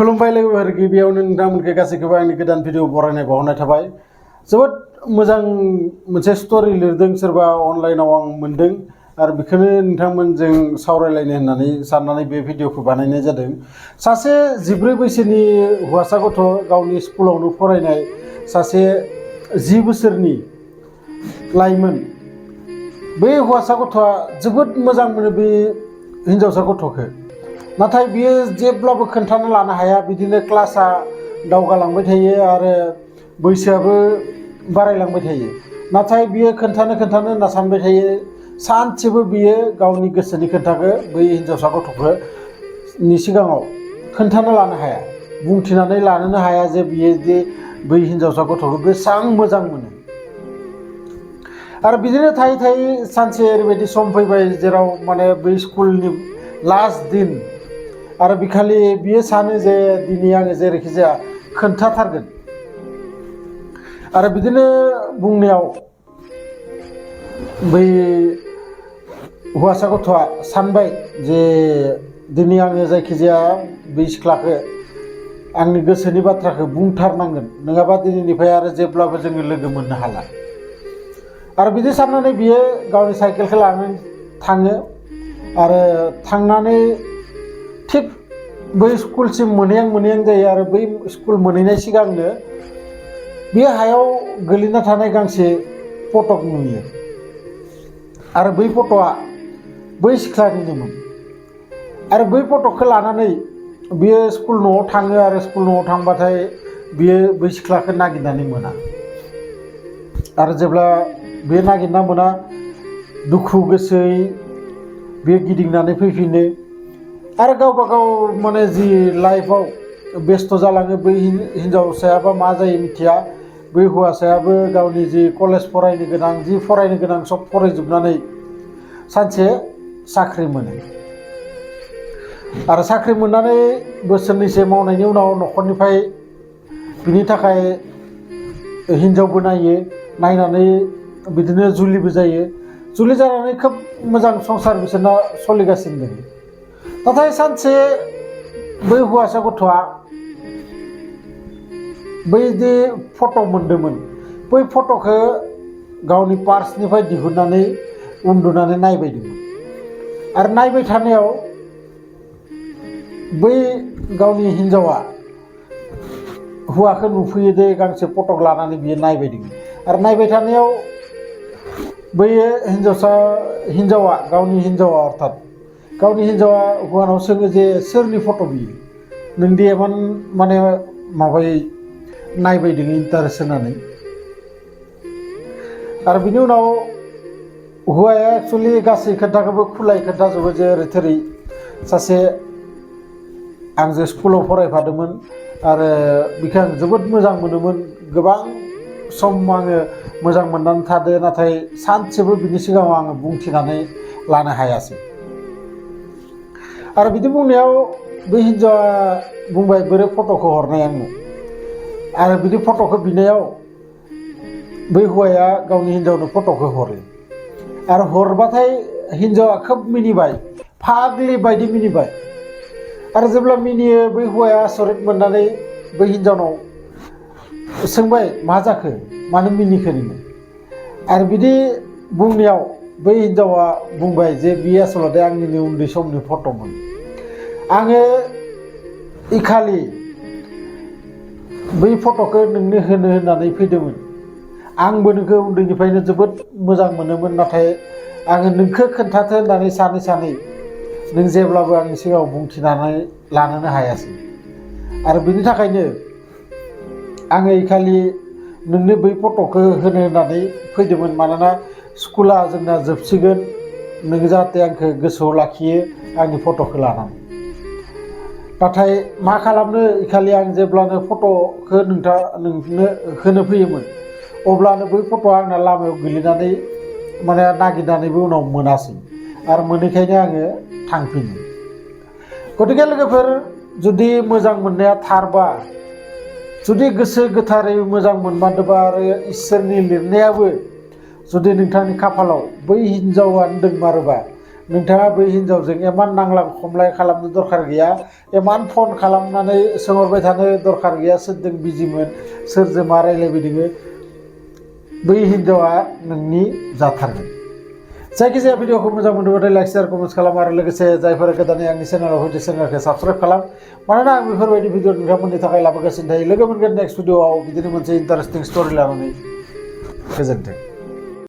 खुलुमबाय लोगोफोर गिबियावनो नोंथांमोनखौ गासैखौबो आंनि गोदान भिडिअ बरायनाय बावहरनाय थाबाय। जोबोद मोजां मोनसे स्टोरी लिरदों सोरबा अनलाइनाव आं मोनदों आरो बेखौनो नोंथांमोनजों सावरायलायनो होननानै साननानै बे भिडिअखौ बानायनाय जादों। सासे 14 बैसोनि हौवासा गथ' गावनि स्कुलावनो फरायनाय सासे 10 बोसोरनि लाइमोन बे हौवासा गथ'आ जोबोद मोजां मोनो बे हिनजावसा गथ'खौ। नाथाय बियो जेब्लाबो खोन्थानो लानो हाया, बिदिनो क्लासआ दावगालांबाय थायो आरो बैसोआबो बारायलांबाय थायो। नाथाय बियो खोन्थानो होनना सानबाय थायो। सानसेबो बियो गावनि गोसोनि खोथाखौ बै हिनजावसा गथ'नि सिगाङाव खोन्थानो लानो हाया, बुंथिनानै लानोनो हाया जे बियो जे बै हिनजावसा गथ'खौ बेसेबां मोजां मोनो। आरो बिदिनो थायै थायै सानसे ओरैबायदि सम फैबाय जेराव माने बै स्कुलनि लास्ट दिन आरो बिखालि बियो सानो जे दिनै आङो जेरैखि जाया खोन्थाथारगोन। आरो बिदिनो बुंनायाव बै हौवासा गथ'आ सानबाय जे दिनै आङो जायखिजाया बै सिख्लाखौ आंनि गोसोनि बाथ्राखौ बुंथारनांगोन, नङाबा दिनैनिफ्राय आरो जेब्लाबो जोङो लोगो मोननो हाला। आरो बिदि साननानै बियो गावनि साइकेलखौ लानानै थाङो आरो थांनानै थिग बै स्कुलसिम मोनहैहां जायो। आरो बै स्कुल मोनहैनाय सिगांनो बे हायाव गोलैना थानाय गांसे फटक नुयो आरो बै फट'आ बै सिख्लानिनोमोन। आरो बै फटकखौ लानानै बियो स्कुल न'आव थाङो आरो स्कुल न'आव थांबाथाय बियो बै सिख्लाखौ नागिरनानै मोना। आरो जेब्ला बे नागिरना मोना, दुखु गोसोयै बे गिदिंनानै फैफिनो आरो गावबा गाव माने जि लाइफआव बेस्थ' जालाङो। बै हिनजावसायाबा मा जायो मिथिया, बै हौवासायाबो गावनि जि कलेज फरायनो गोनां सब फरायजोबनानै सानसे साख्रि मोनो। आरो साख्रि मोननानै बोसोरनैसो मावनायनि उनाव न'खरनिफ्राय बिनि थाखाय हिनजावबो नायनानै बिदिनो जुलिबो जायो। जुलि जानानै खोब मोजां संसार बिसोरना सोलिगासिनो दङ। नाथाय सानसे बै हौवासा गथ'आ बै जे फट' मोनदोंमोन, बै फट'खौ गावनि पार्सनिफ्राय दिहुननानै उन्दुनानै नायबायदोंमोन। आरो नायबाय थानायाव बै गावनि हिनजावा हौवाखौ नुफैयो दे गांसे फटक लानानै बियो नायबायदोंमोन। आरो नायबाय थानायाव बै हिनजावा गावनि हिनजावा हौवानाव सोङो जे सोरनि फट' बियो, नोंदि एमान माने माबायै नायबायदों इन्टारेस्ट होनानै। आरो बिनि उनाव हौवाया एक्सुवेलि गासै खोथाखौबो खुलाय खोन्थाजोबो जे ओरै थोरै सासे आंजों स्कुलाव फरायफादोंमोन आरो बिखौ आं जोबोद मोजां मोनोमोन, गोबां सम आङो मोजां मोननानै थादो, नाथाय सानसेबो बिनि सिगाङाव आङो बुंथिनानै लानो हायासै। आरो बिदि बुंनायाव बै हिनजावा बुंबाय बोरै फट'खौ हरनाय आंनो। आरो बिदि फट'खौ बिनायाव बै हौवाया गावनि हिनजावनो फट'खौ हरो। आरो हरबाथाय हिनजावा खोब मिनिबाय, फाग्लि बायदि मिनिबाय। आरो जेब्ला मिनियो बै हौवाया आसरित मोननानै बै हिनजावनाव सोंबाय, मा जाखो, मानो मिनिखो नोङो? आरो बिदि बुंनायाव बै हिनजावा बुंबाय जे बियो आसलते आंनिनो उन्दै समनि फट'मोन। आङो इखालि बै फट'खौ नोंनो होननानै फैदोंमोन। आंबो नोंखौ उन्दैनिफ्रायनो जोबोद मोजां मोनोमोन, नाथाय आङो नोंखौ खोन्थाथो होननानै सानै नों जेब्लाबो आंनि सिगाङाव बुंथिनानै लानोनो हायासै। आरो बिनि थाखायनो आङो इखालि नोंनो बै फट'खौ होननानै फैदोंमोन। मानोना स्कुला जोंना जोबसिगोन, नों जाहाथे आंखौ गोसोआव लाखियो आंनि फट'खौ लानानै। नाथाय मा खालामनो, इखालि आं जेब्लानो फट'खौ नोंनो होनो फैयोमोन, अब्लानो बै फट'आ आंना लामायाव गोलैनानै माने नागिरनानैबो उनाव मोनासै। आरो मोनैखायनो आङो थांफिनो। गतिके लोगोफोर, जुदि मोजां मोननाया थारबा, जुदि गोसो गोथारै मोजां मोनमारदोंबा आरो इसोरनि लिरनायाबो जुदि नोंथांनि खाफालाव बै हिनजावानो दंमारोबा, नोंथाङा बै हिनजावजों इमान नांलाय खमलाय खालामनो दरखार गैया इमान फन खालामनानै सोंहरबाय थानो दरखार गैया सोरजों बिजिमोन सोरजों मा रायलायबाय दोङो बै हिनजावा नोंनि जाथारगोन जायखिजाया भिडिअखौ मोजां मोनोबाथाय लाइक शेयार कमेन्ट खालाम आरो लोगोसे जायफोरा गोदानै आंनि चेनेलाव फैदो चेनेलखौ साबस्क्राइब खालाम मानोना आं बेफोरबायदि भिडिअ नोंथांमोननि थाखाय लाबोगासिनो थायो लोगो मोनगोन नेक्स्ट भिडिअआव बिदिनो मोनसे इन्टारेस्टिं स्ट'रि लानानै गोजोन्थों